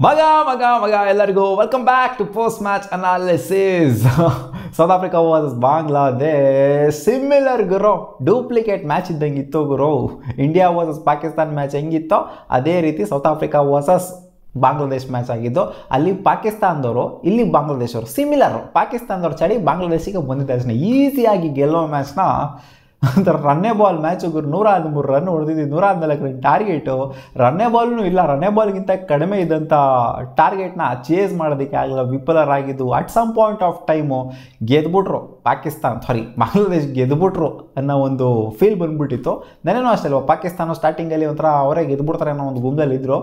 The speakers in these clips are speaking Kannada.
ಮಗ ಮಗ ಮಗ ಎಲ್ಲರಿಗೂ welcome back to post match analysis. South Africa versus Bangladesh similar ಗುರು, ಡೂಪ್ಲಿಕೇಟ್ ಮ್ಯಾಚ್ ಇದ್ದಂಗಿತ್ತು ಗುರು. ಇಂಡಿಯಾ ವರ್ಸಸ್ ಪಾಕಿಸ್ತಾನ್ ಮ್ಯಾಚ್ ಹೆಂಗಿತ್ತೋ ಅದೇ ರೀತಿ South Africa versus Bangladesh match ಆಗಿದ್ದು. ಅಲ್ಲಿ ಪಾಕಿಸ್ತಾನದವರು, ಇಲ್ಲಿ ಬಾಂಗ್ಲಾದೇಶವರು ಸಿಮಿಲರ್. ಪಾಕಿಸ್ತಾನದವ್ರು ಚಳಿ ಬಾಂಗ್ಲಾದೇಶಿಗೆ ಬಂದಿದ್ದ ತಕ್ಷಣ ಈಸಿಯಾಗಿ ಗೆಲ್ಲೋ ಮ್ಯಾಚ್ನ ಒಂಥರ ರನ್ನೇ ಬಾಲ್ ಮ್ಯಾಚು ಗುರು. 113 ರನ್ ಹೊಡೆದಿದ್ದು, 114 ರನ್ ಟಾರ್ಗೆಟು. ರನ್ನೇ ಬಾಲ್ನೂ ಇಲ್ಲ, ರನ್ನೇ ಬಾಲ್ಗಿಂತ ಕಡಿಮೆ ಇದ್ದಂಥ ಟಾರ್ಗೆಟ್ನ ಚೇಸ್ ಮಾಡೋದಕ್ಕೆ ಆಗಲ್ಲ, ವಿಫಲರಾಗಿದ್ದು. At some point of time ಗೆದ್ಬಿಟ್ರು ಬಾಂಗ್ಲಾದೇಶ್ ಗೆದ್ಬಿಟ್ರು ಅನ್ನೋ ಒಂದು ಫೀಲ್ ಬಂದ್ಬಿಟ್ಟಿತ್ತು. ನೆನೇನೂ ಅಷ್ಟೇ ಅಲ್ವಾ, ಪಾಕಿಸ್ತಾನ ಸ್ಟಾರ್ಟಿಂಗಲ್ಲಿ ಒಂಥರ ಅವರೇ ಗೆದ್ಬಿಡ್ತಾರೆ ಅನ್ನೋ ಒಂದು ಗುಂಗಲ್ಲಿದ್ದರು.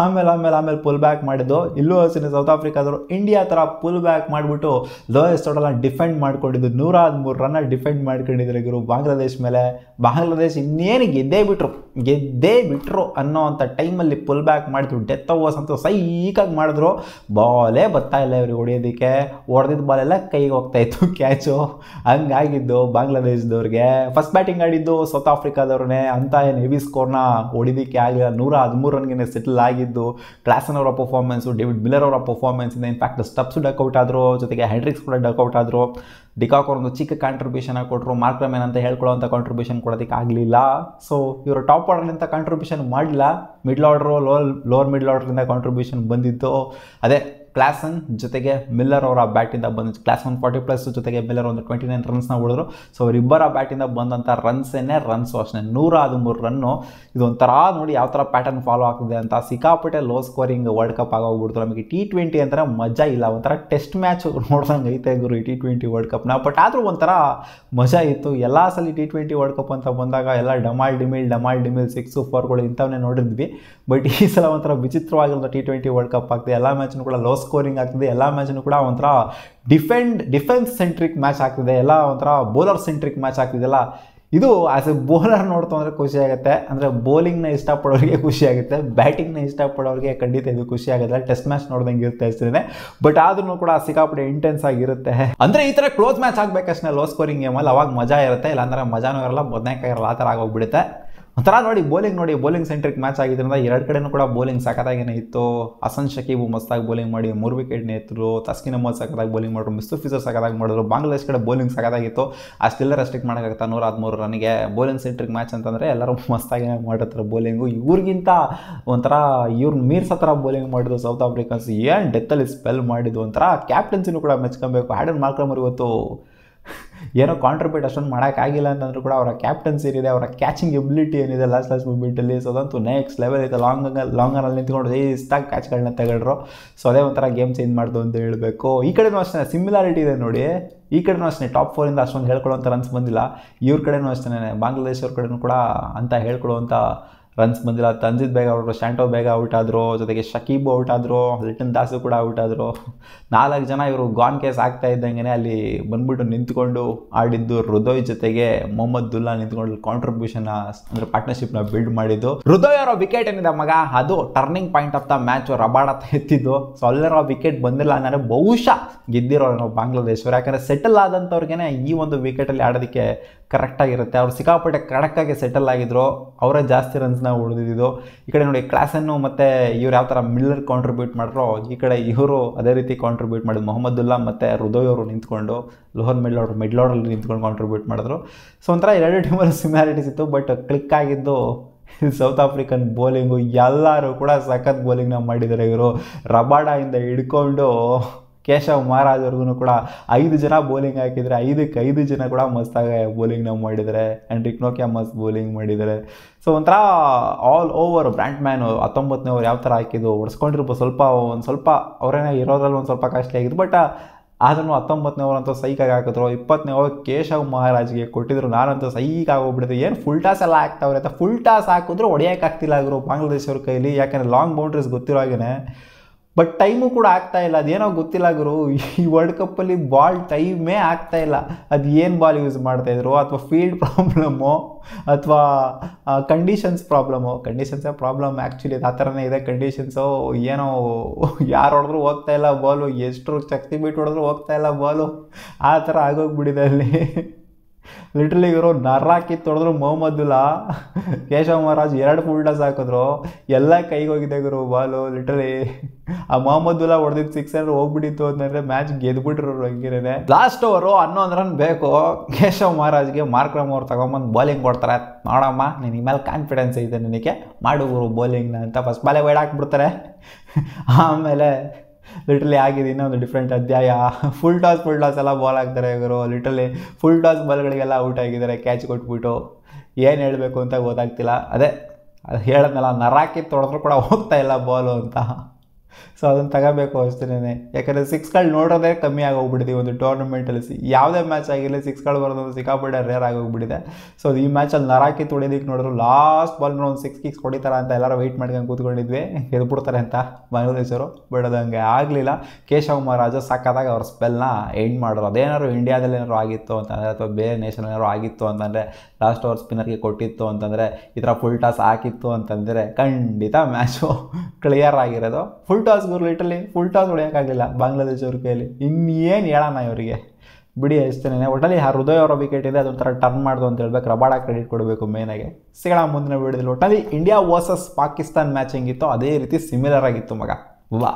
ಆಮೇಲೆ ಪುಲ್ ಬ್ಯಾಕ್ ಮಾಡಿದ್ದು. ಇಲ್ಲೂ ಅಷ್ಟೇ ಸೌತ್ ಆಫ್ರಿಕಾದವರು ಇಂಡಿಯಾ ಥರ ಪುಲ್ ಬ್ಯಾಕ್ ಮಾಡಿಬಿಟ್ಟು ಲೋಯೆಸ್ಟ್ ಟೋಟಲ್ನ ಡಿಫೆಂಡ್ ಮಾಡ್ಕೊಂಡಿದ್ದು. 113 ರನ್ನ ಡಿಫೆಂಡ್ ಮಾಡ್ಕೊಂಡಿದ್ದಾರೆ ಗುರು ಬಾಂಗ್ಲಾದೇಶ್ ಮೇಲೆ. ಬಾಂಗ್ಲಾದೇಶ್ ಇನ್ನೇನು ಗೆದ್ದೇ ಬಿಟ್ರು ಅನ್ನೋ ಅಂಥ ಟೈಮಲ್ಲಿ ಪುಲ್ ಬ್ಯಾಕ್ ಮಾಡಿದ್ರು. ಡೆತ್ ಓವರ್ಸ್ ಅಂತ ಸೈಕಾಗಿ ಮಾಡಿದ್ರು. ಬಾಲೇ ಬರ್ತಾ ಇಲ್ಲ ಇವ್ರಿಗೆ ಹೊಡೆಯೋದಕ್ಕೆ. ಹೊಡೆದಿದ್ದ ಬಾಲೆಲ್ಲ ಕೈಗೆ ಹೋಗ್ತಾಯಿತ್ತು ಕ್ಯಾಚು. ಹಂಗಾಗಿದ್ದು ಬಾಂಗ್ಲಾದೇಶದವ್ರಿಗೆ. ಫಸ್ಟ್ ಬ್ಯಾಟಿಂಗ್ ಆಡಿದ್ದು ಸೌತ್ ಆಫ್ರಿಕಾದವ್ರನ್ನೇ. ಅಂತ ಏನು ಹೆವಿ ಸ್ಕೋರ್ನ ಹೊಡಿದಕ್ಕೆ ಆಗಲಿಲ್ಲ. 113 ರನ್ಗೆ ಸೆಟಲ್ ಆಗಿದ್ದು. ಕ್ಲಾಸನ್ ಅವರ ಪರ್ಫಾರ್ಮೆನ್ಸು, ಡೇವಿಡ್ ಮಿಲ್ಲರ್ ಅವರ ಪರ್ಫಾರ್ಮೆನ್ಸಿಂದ ಇನ್ಫ್ಯಾಕ್ಟ್ ಸ್ಟಬ್ಸು ಡಕ್ಔಟ್ ಆದರು, ಜೊತೆಗೆ ಹೆಂಡ್ರಿಕ್ಸ್ ಕೂಡ ಡಕ್ಔಟ್ ಆದರು. ಡಿಕಾಕ್ ಅವ್ರೊಂದು ಚಿಕ್ಕ ಕಾಂಟ್ರಿಬ್ಯೂಷನ್ ಕೊಟ್ಟರು. ಮಾರ್ಕ್ ರಮೇನ್ ಅಂತ ಹೇಳ್ಕೊಳ್ಳೋಂಥ ಕಾಂಟ್ರಿಬ್ಯೂಷನ್ ಕೊಡೋದಕ್ಕೆ ಆಗಲಿಲ್ಲ. ಸೊ ಇವರು ಟಾಪ್ ಆರ್ಡರ್ನಿಂದ ಕಾಂಟ್ರಿಬ್ಯೂಷನ್ ಮಾಡಲಿಲ್ಲ. ಮಿಡ್ಲ್ ಆರ್ಡ್ರು, ಲೋವರ್ ಮಿಡ್ಲ್ ಆರ್ಡ್ರಿಂದ ಕಾಂಟ್ರಿಬ್ಯೂಷನ್ ಬಂದಿತ್ತು. ಅದೇ ಕ್ಲಾಸನ್ ಜೊತೆಗೆ ಮಿಲ್ಲರ್ ಅವರ ಬ್ಯಾಟಿಂದ ಬಂದಿತ್ತು. ಕ್ಲಾಸನ್ 40+ ಜೊತೆಗೆ ಮಿಲ್ಲರ್ ಒಂದು 29 ರನ್ಸ್ನ ಹೊಡೆದ್ರು. ಸೊ ಅವರಿಬ್ಬರ ಬ್ಯಾಟಿಂದ ಬಂದಂಥ ರನ್ಸು ಅಷ್ಟೇ 113 ರನ್ನು. ಇದೊಂಥರ ನೋಡಿ ಯಾವ ಥರ ಪ್ಯಾಟರ್ನ್ ಫಾಲೋ ಆಗ್ತಿದೆ ಅಂತ. ಸಿಕ್ಕಾಪಟ್ಟೆ ಲೋ ಸ್ಕೋರಿಂಗ್ ವರ್ಲ್ಡ್ ಕಪ್ ಆಗೋಗ್ಬಿಡ್ತು. ನಮಗೆ T20 ಅಂದರೆ ಮಜಾ ಇಲ್ಲ, ಒಂಥರ ಟೆಸ್ಟ್ ಮ್ಯಾಚ್ ನೋಡ್ದಂಗೆ ಐತೆ ಗುರು ಈ T20 ವರ್ಲ್ಡ್ ಕಪ್ನ. ಬಟ್ ಆದರೂ ಒಂಥರ ಮಜಾ ಇತ್ತು. ಎಲ್ಲ ಸಲ T20 ವರ್ಲ್ಡ್ ಕಪ್ ಅಂತ ಬಂದಾಗ ಎಲ್ಲ ಡಮಾಲ್ ಡಿಮಿಲ್ 6 4ಗಳು ಇಂಥವನ್ನೇ ನೋಡಿದ್ವಿ. ಬಟ್ ಈ ಸಲ ಒಂಥರ ವಿಚಿತ್ರವಾಗಿರೋ T20 ವರ್ಲ್ಡ್ ಕಪ್ ಆಗ್ತದೆ. ಎಲ್ಲ ಮ್ಯಾಚ್ನೂ ಕೂಡ ಲೋ ಸ್ಕೋರಿಂಗ್ ಆಗ್ತದೆ. ಎಲ್ಲ ಮ್ಯಾಚ್ನೂ ಕೂಡ ಒಂಥರ ಡಿಫೆನ್ಸ್ ಸೆಂಟ್ರಿಕ್ ಮ್ಯಾಚ್ ಆಗ್ತಿದೆ. ಎಲ್ಲ ಒಂಥರ ಬೌಲರ್ ಸೆಂಟ್ರಿಕ್ ಮ್ಯಾಚ್ ಆಗ್ತಿದೆಲ್ಲ. ಇದು ಆ್ಯಸ್ ಎ ಬೌಲರ್ ನೋಡ್ತಾ ಅಂದರೆ ಖುಷಿ ಆಗುತ್ತೆ. ಅಂದರೆ ಬೌಲಿಂಗ್ನ ಇಷ್ಟಪಡೋರಿಗೆ ಖುಷಿ ಆಗುತ್ತೆ, ಬ್ಯಾಟಿಂಗ್ನ ಇಷ್ಟಪಡೋರಿಗೆ ಖಂಡಿತ ಇದು ಖುಷಿ ಆಗುತ್ತೆ. ಟೆಸ್ಟ್ ಮ್ಯಾಚ್ ನೋಡ್ದಂಗೆ ಇರುತ್ತೆ ಅಷ್ಟೇ. ಬಟ್ ಆದ್ರೂ ಕೂಡ ಸಿಕ್ಕಾಪಟ್ಟೆ ಇಂಟೆನ್ಸ್ ಆಗಿರುತ್ತೆ. ಅಂದರೆ ಈ ಥರ ಕ್ಲೋಸ್ ಮ್ಯಾಚ್ ಆಗಬೇಕಷ್ಟೇ ಲೋ ಸ್ಕೋರಿಂಗ್ ಗೇಮಲ್ಲಿ, ಅವಾಗ ಮಜಾ ಇರುತ್ತೆ. ಇಲ್ಲಾಂದರೆ ಮಜಾನೂ ಇರಲ್ಲ, ಬದನೇಕಾಯಿ ಇರಲ್ಲ, ಆ ಥರ ಆಗೋಗ್ಬಿಡುತ್ತೆ. ಒಂಥರ ನೋಡಿ ಬೌಲಿಂಗ್ ಸೆಂಟ್ರಿಕ್ ಮ್ಯಾಚ್ ಆಗಿದ್ದರಿಂದ ಎರಡು ಕಡೆನೂ ಕೂಡ ಬೌಲಿಂಗ್ ಸಖತ್ತಾಗೇನೆ ಇತ್ತು. ಹಸನ್ ಶಕೀಬು ಮಸ್ತಾಗಿ ಬೌಲಿಂಗ್ ಮಾಡಿ 3 ವಿಕೆಟ್ನ ಎತ್ತರು. ತಸ್ಕಿನ್ ಅಹ್ಮದ್ ಸಖತ್ತಾಗಿ ಬೌಲಿಂಗ್ ಮಾಡಿದ್ರು. ಮುಸ್ತಫಿಜರ್ ಸಖತ್ತಾಗಿ ಮಾಡಿದ್ರು. ಬಾಂಗ್ಲಾದೇಶ್ ಕಡೆ ಬೌಲಿಂಗ್ ಸಖತ್ತಾಗಿತ್ತು. ಅಷ್ಟೆಲ್ಲ ರೆಸ್ಟ್ರಿಕ್ಟ್ ಮಾಡೋಕ್ಕಾಗ್ತಾ 113 ರನ್ಗೆ. ಬೌಲಿಂಗ್ ಸೆಂಟ್ರಿಕ್ ಮ್ಯಾಚ್ ಅಂತಂದರೆ ಎಲ್ಲರೂ ಮಸ್ತಾಗಿ ಮಾಡಿರ್ತಾರೆ ಬೌಲಿಂಗು. ಇವ್ರಿಗಿಂತ ಒಂಥರ ಇವ್ರನ್ನ ಮೀರ್ಸೋ ಥರ ಬೌಲಿಂಗ್ ಮಾಡಿದ್ರು ಸೌತ್ ಆಫ್ರಿಕನ್ಸ್. ಏನು ಡೆತ್ತಲ್ಲಿ ಸ್ಪೆಲ್ ಮಾಡಿದ್ದು. ಒಂಥರ ಕ್ಯಾಪ್ಟನ್ಸಿನೂ ಕೂಡ ಮೆಚ್ಕೊಬೇಕು. ಆ್ಯಡನ್ ಮಾರ್ಕ್ರಮರ್ ಇವತ್ತು ಏನೋ ಕಾಂಟ್ರಿಬ್ಯೂಟ್ ಅಷ್ಟೊಂದು ಮಾಡೋಕ್ಕಾಗಿಲ್ಲ ಅಂತಂದ್ರೂ ಕೂಡ ಅವರ ಕ್ಯಾಪ್ಟನ್ಸಿ ಏನಿದೆ, ಅವರ ಕ್ಯಾಚಿಂಗ್ ಎಬಿಲಿಟಿ ಏನಿದೆ ಲಾಸ್ಟ್ ಮೂಮೆಂಟಲ್ಲಿ, ಸೊ ಅದಂತೂ ನೆಕ್ಸ್ಟ್ ಲೆವೆಲ್ ಐತೆ. ಲಾಂಗರಲ್ಲಿ ನಿಂತ್ಕೊಂಡು ಇಷ್ಟಾಗಿ ಕ್ಯಾಚ್ಗಳನ್ನ ತಗೊಂಡ್ರು. ಸೊ ಅದೇ ಒಂಥರ ಗೇಮ್ ಚೇಂಜ್ ಮಾಡ್ದು ಅಂತ ಹೇಳಬೇಕು. ಈ ಕಡೆನೂ ಅಷ್ಟೇ ಸಿಮಿಲಾರಿಟಿ ಇದೆ ನೋಡಿ. ಈ ಕಡೆನೂ ಅಷ್ಟೇ ಟಾಪ್ 4ಇಂದ ಅಷ್ಟೊಂದು ಹೇಳ್ಕೊಳ್ಳೋಂಥ ರನ್ಸ್ ಬಂದಿಲ್ಲ. ಇವ್ರ ಕಡೆನೂ ಅಷ್ಟೇ, ಬಾಂಗ್ಲಾದೇಶ್ ಅವ್ರ ಕಡೆನೂ ಕೂಡ ಅಂತ ಹೇಳ್ಕೊಳ್ಳೋವಂಥ ರನ್ಸ್ ಬಂದಿಲ್ಲ. ತಂಜಿದ್ ಬೇಗ ಔಟ್, ಶಾಂಟೋ ಬೇಗ ಔಟ್ ಆದರು. ಜೊತೆಗೆ ಶಕೀಬು ಔಟ್ ಆದರು. ಲಿಟನ್ ದಾಸು ಕೂಡ ಔಟ್ ಆದರು. 4 ಜನ ಇವರು ಗಾನ್ ಕೇಸ್ ಆಗ್ತಾ ಇದ್ದಂಗೆ ಅಲ್ಲಿ ಬಂದ್ಬಿಟ್ಟು ನಿಂತ್ಕೊಂಡು ಆಡಿದ್ದು. ಹೃದಯ್ ಜೊತೆಗೆ ಮೊಹಮ್ಮದುಲ್ಲಾ ನಿಂತ್ಕೊಂಡು ಕಾಂಟ್ರಿಬ್ಯೂಷನ್ ಅಂದರೆ ಪಾರ್ಟ್ನರ್ಶಿಪ್ನ ಬಿಲ್ಡ್ ಮಾಡಿದ್ದು. ಹೃದಯ್ ಅವರ ವಿಕೆಟ್ ಏನಿದೆ ಮಗ, ಅದು turning point of the match. Rabada ಎತ್ತಿದ್ದು. ಸೊ ಅಲ್ಲರ ವಿಕೆಟ್ ಬಂದಿಲ್ಲ ಅಂದರೆ ಬಹುಶಃ ಗೆದ್ದಿರೋರು ನಾವು ಬಾಂಗ್ಲಾದೇಶವ್ರು. ಯಾಕಂದರೆ ಸೆಟಲ್ ಆದಂಥವ್ರಿಗೇ ಈ ಒಂದು ವಿಕೆಟಲ್ಲಿ ಆಡೋದಕ್ಕೆ ಕರೆಕ್ಟಾಗಿರುತ್ತೆ. ಅವ್ರು ಸಿಕ್ಕಾಪಟ್ಟೆ ಕಡಕ್ಕಾಗಿ ಸೆಟಲ್ ಆಗಿದ್ರು. ಅವರೇ ಜಾಸ್ತಿ ರನ್ಸ್ನ ಹೊಡೆದಿದ್ದು. ಈ ಕಡೆ ನೋಡಿ ಕ್ಲಾಸನ್ನು ಮತ್ತು ಇವ್ರು ಯಾವ ಥರ ಮಿಲ್ಲರ್ ಕಾಂಟ್ರಿಬ್ಯೂಟ್ ಮಾಡಿರೋ, ಈ ಕಡೆ ಇವರು ಅದೇ ರೀತಿ ಕಾಂಟ್ರಿಬ್ಯೂಟ್ ಮಾಡಿದ್ರು. ಮೊಹಮ್ಮದುಲ್ಲಾ ಮತ್ತು ಹೃದಯ್ ಅವರು ನಿಂತ್ಕೊಂಡು ಲೋಹರ್ ಮಿಡ್ಲ್ ಆರ್ಡರಲ್ಲಿ ನಿಂತ್ಕೊಂಡು ಕಾಂಟ್ರಿಬ್ಯೂಟ್ ಮಾಡಿದ್ರು. ಸೊ ಒಂಥರ ಎರಡು ಟೀಮಲ್ಲಿ ಸಿಮಿಲಾರಿಟೀಸ್ ಇತ್ತು. ಬಟ್ ಕ್ಲಿಕ್ ಆಗಿದ್ದು ಸೌತ್ ಆಫ್ರಿಕನ್ ಬೌಲಿಂಗು. ಎಲ್ಲರೂ ಕೂಡ ಸಖತ್ ಬೌಲಿಂಗ್ನ ಮಾಡಿದ್ದಾರೆ ಇವರು. ರಬಾಡಾಯಿಂದ ಹಿಡ್ಕೊಂಡು ಕೇಶವ್ ಮಹಾರಾಜ್ ಅವ್ರಿಗೂ ಕೂಡ 5 ಜನ ಬೌಲಿಂಗ್ ಹಾಕಿದರೆ 5 ಜನ ಕೂಡ ಮಸ್ತಾಗಿ ಬೌಲಿಂಗ್ನ ಮಾಡಿದ್ದಾರೆ. ಹೆಂಡ್ರಿಕ್ ನೋಕಿಯಾ ಮಸ್ತ್ ಬೌಲಿಂಗ್ ಮಾಡಿದ್ದಾರೆ. ಸೊ ಒಂಥರ ಆಲ್ ಓವರ್ ಬ್ರ್ಯಾಂಡ್ಮ್ಯಾನು 19ನೇ ಓವರ್ ಯಾವ ಥರ ಹಾಕಿದ್ದು ಹೊಡ್ಸ್ಕೊಂಡಿರ್ಬೋದು. ಒಂದು ಸ್ವಲ್ಪ ಅವರೇನೇ ಇರೋದ್ರಲ್ಲಿ ಒಂದು ಸ್ವಲ್ಪ ಕಾಸ್ಟ್ಲಿ ಆಗಿದ್ದು. ಬಟ್ ಆದ್ರೂ 19ನೇ ಓವರ್ ಅಂತೂ ಸೈಕಾಗಿ ಹಾಕಿದ್ರು. 20ನೇ ಓವರ್ ಕೇಶವ್ ಮಹಾರಾಜ್ಗೆ ಕೊಟ್ಟಿದ್ರು. ನಾನಂತೂ ಸೈಕಾಗಿ ಹೋಗ್ಬಿಟ್ಟಿದೆ. ಏನು ಫುಲ್ ಟಾಸ್ ಎಲ್ಲ ಹಾಕ್ತಾವ್ರೆ ಅಂತ. ಫುಲ್ ಟಾಸ್ ಹಾಕಿದ್ರು ಹೊಡೆಯೋಕ್ಕಾಗ್ತಿಲ್ಲ ಆಗಿರೋ ಬಾಂಗ್ಲಾದೇಶವ್ರ ಕೈಲಿ. ಯಾಕಂದರೆ ಲಾಂಗ್ ಬೌಂಡ್ರೀಸ್ ಗೊತ್ತಿರೋ ಹಾಗೇ. ಬಟ್ ಟೈಮು ಕೂಡ ಆಗ್ತಾಯಿಲ್ಲ. ಅದೇನೋ ಗೊತ್ತಿಲ್ಲ ಗುರು, ಈ ವರ್ಲ್ಡ್ ಕಪ್ಪಲ್ಲಿ ಬಾಲ್ ಟೈಮೇ ಆಗ್ತಾಯಿಲ್ಲ. ಅದು ಏನು ಬಾಲ್ ಯೂಸ್ ಮಾಡ್ತಾಯಿದ್ರು, ಅಥವಾ ಫೀಲ್ಡ್ ಪ್ರಾಬ್ಲಮ್ಮು, ಅಥವಾ ಕಂಡೀಷನ್ಸೇ ಪ್ರಾಬ್ಲಮ್ ಆ್ಯಕ್ಚುಲಿ. ಅದು ಆ ಥರನೇ ಇದೆ ಕಂಡೀಷನ್ಸು. ಏನೋ ಯಾರು ಹೊಡೆದ್ರು ಹೋಗ್ತಾಯಿಲ್ಲ ಬಾಲು, ಎಷ್ಟು ಶಕ್ತಿ ಬಿಟ್ಟು ಹೊಡೆದ್ರು ಹೋಗ್ತಾಯಿಲ್ಲ ಬಾಲು. ಆ ಥರ ಆಗೋಗ್ಬಿಟ್ಟಿದೆ ಅಲ್ಲಿ. ಲಿಟ್ರಲಿ ಇವರು ನರಾಕಿ ತೊಳೆದ್ರು ಮೊಹಮ್ಮದುಲ್ಲಾ ಕೇಶವ್ ಮಹಾರಾಜ್ 2 ಫುಲ್ ಟಾಸ್ ಹಾಕಿದ್ರು, ಎಲ್ಲ ಕೈಗೆ ಹೋಗಿದೆ ಗುರು ಬಾಲು. ಲಿಟ್ರಲಿ ಆ ಮೊಹಮ್ಮದುಲ್ಲಾ ಹೊಡೆದಿದ್ದು 6 ರನ್ ಹೋಗ್ಬಿಟ್ಟಿತ್ತು ಅಂತಂದರೆ ಮ್ಯಾಚ್ ಗೆದ್ಬಿಟ್ರು ಹಂಗಿರೇನೆ. ಲಾಸ್ಟ್ ಓವರು 11 ರನ್ ಬೇಕು ಕೇಶವ್ ಮಹಾರಾಜ್ಗೆ. ಮಾರ್ಕ್ರಮ್ ಅವ್ರು ತಗೊಂಬಂದು ಬೌಲಿಂಗ್ ಕೊಡ್ತಾರೆ. ನೋಡಮ್ಮ ನಿನ್ನ ಮೇಲೆ ಕಾನ್ಫಿಡೆನ್ಸ್ ಐತೆ ನನಗೆ, ಮಾಡು ಗುರು ಬೌಲಿಂಗ್ನ ಅಂತ ಫಸ್ಟ್ ಬಾಲೇ ವೈಡ್ ಹಾಕ್ಬಿಡ್ತಾರೆ. ಆಮೇಲೆ ಲಿಟ್ರಲಿ ಆಗಿದೆ ಇನ್ನೊಂದು ಡಿಫ್ರೆಂಟ್ ಅಧ್ಯಾಯ. ಫುಲ್ ಟಾಸ್ ಎಲ್ಲ ಬಾಲ್ ಹಾಕ್ತಾರೆ ಇವರು. ಲಿಟ್ರಲಿ ಫುಲ್ ಟಾಸ್ ಬಾಲ್ಗಳಿಗೆಲ್ಲ ಔಟ್ ಆಗಿದ್ದಾರೆ ಕ್ಯಾಚ್ ಕೊಟ್ಬಿಟ್ಟು. ಏನು ಹೇಳಬೇಕು ಅಂತ ಗೊತ್ತಾಗ್ತಿಲ್ಲ. ಅದೇ ಹೇಳದ್ನಲ್ಲ, ನರಾಕಿ ತೊಳೆದ್ರು ಕೂಡ ಹೋಗ್ತಾ ಇಲ್ಲ ಬಾಲು ಅಂತ. ಸೊ ಅದನ್ನು ತಗೋಬೇಕು ಅಷ್ಟೇ. ಯಾಕಂದರೆ ಸಿಕ್ಸ್ಗಳು ನೋಡೋದೇ ಕಮ್ಮಿ ಆಗೋಗ್ಬಿಟ್ಟಿದೆ ಒಂದು ಟೂರ್ನಮೆಂಟಲ್ಲಿ. ಯಾವುದೇ ಮ್ಯಾಚ್ ಆಗಿರಲಿ ಸಿಕ್ಸ್ಗಳು ಬರೋದು ಸಿಕ್ಕಾಪಟ್ಟೆ ರೇರ್ ಆಗೋಗ್ಬಿಟ್ಟಿದೆ. ಸೊ ಈ ಮ್ಯಾಚಲ್ಲಿ ನರಾಕಿ ತೊಳೆಯೋದಕ್ಕೆ ನೋಡಿದ್ರು ಲಾಸ್ಟ್ ಬಾಲ್ ಒಂದು 6 ಕಿಕ್ಸ್ ಹೊಡಿತಾರ ಅಂತ ಎಲ್ಲರೂ ವೆಯ್ಟ್ ಮಾಡ್ಕೊಂಡು ಕೂತ್ಕೊಂಡಿದ್ವಿ, ಗೆದ್ಬಿಡ್ತಾರೆ ಅಂತ ಬಾಂಗ್ಲಾದೇಶರು. ಬಟ್ ಅದು ಹಂಗೆ ಆಗಲಿಲ್ಲ. ಕೇಶವ್ ಮಹಾರಾಜ ಸಾಕಾದಾಗ ಅವ್ರ ಸ್ಪೆಲ್ನ ಎಂಡ್ ಮಾಡೋರು. ಅದೇನಾದ್ರು ಇಂಡಿಯಾದಲ್ಲಿ ಏನಾದ್ರು ಆಗಿತ್ತು ಅಂತಂದರೆ ಅಥವಾ ಬೇರೆ ನೇಷನ್ ಏನಾದ್ರು ಆಗಿತ್ತು ಅಂತಂದರೆ, ಲಾಸ್ಟ್ ಓವರ್ ಸ್ಪಿನ್ನರ್ಗೆ ಕೊಟ್ಟಿತ್ತು ಅಂತಂದರೆ, ಈ ಥರ ಫುಲ್ ಟಾಸ್ ಹಾಕಿತ್ತು ಅಂತಂದರೆ ಖಂಡಿತ ಮ್ಯಾಚು ಕ್ಲಿಯರ್ ಆಗಿರೋದು. ಫುಲ್ ಟಾಸ್ ಗುರು, ಲಿಟ್ರಲಿ ಫುಲ್ ಟಾಸ್ ಹೊಡೆಯೋಕ್ಕಾಗಲಿಲ್ಲ ಬಾಂಗ್ಲಾದೇಶ ಅವ್ರ ಕೈಯಲ್ಲಿ. ಇನ್ನೇನು ಹೇಳೋಣ ಇವರಿಗೆ, ಬಿಡಿ ಅಷ್ಟೇ. ಒಟ್ಟಲ್ಲಿ ಆ ಹೃದಯ ಅವರ ವಿಕೆಟ್ ಇದೆ, ಅದೊಂಥರ ಟರ್ನ್ ಮಾಡ್ದು ಅಂತ ಹೇಳ್ಬೇಕು. ರಬಾಡ ಕ್ರೆಡಿಟ್ ಕೊಡಬೇಕು ಮೇನಾಗೆ. ಸಿಗೋಣ ಮುಂದಿನ ವಿಡಿಯೋದಲ್ಲಿ. ಒಟ್ಟಲ್ಲಿ ಇಂಡಿಯಾ ವರ್ಸಸ್ ಪಾಕಿಸ್ತಾನ್ ಮ್ಯಾಚ್ ಹೆಂಗಿತ್ತು ಅದೇ ರೀತಿ ಸಿಮಿಲರ್ ಆಗಿತ್ತು ಮಗ. ವಾ.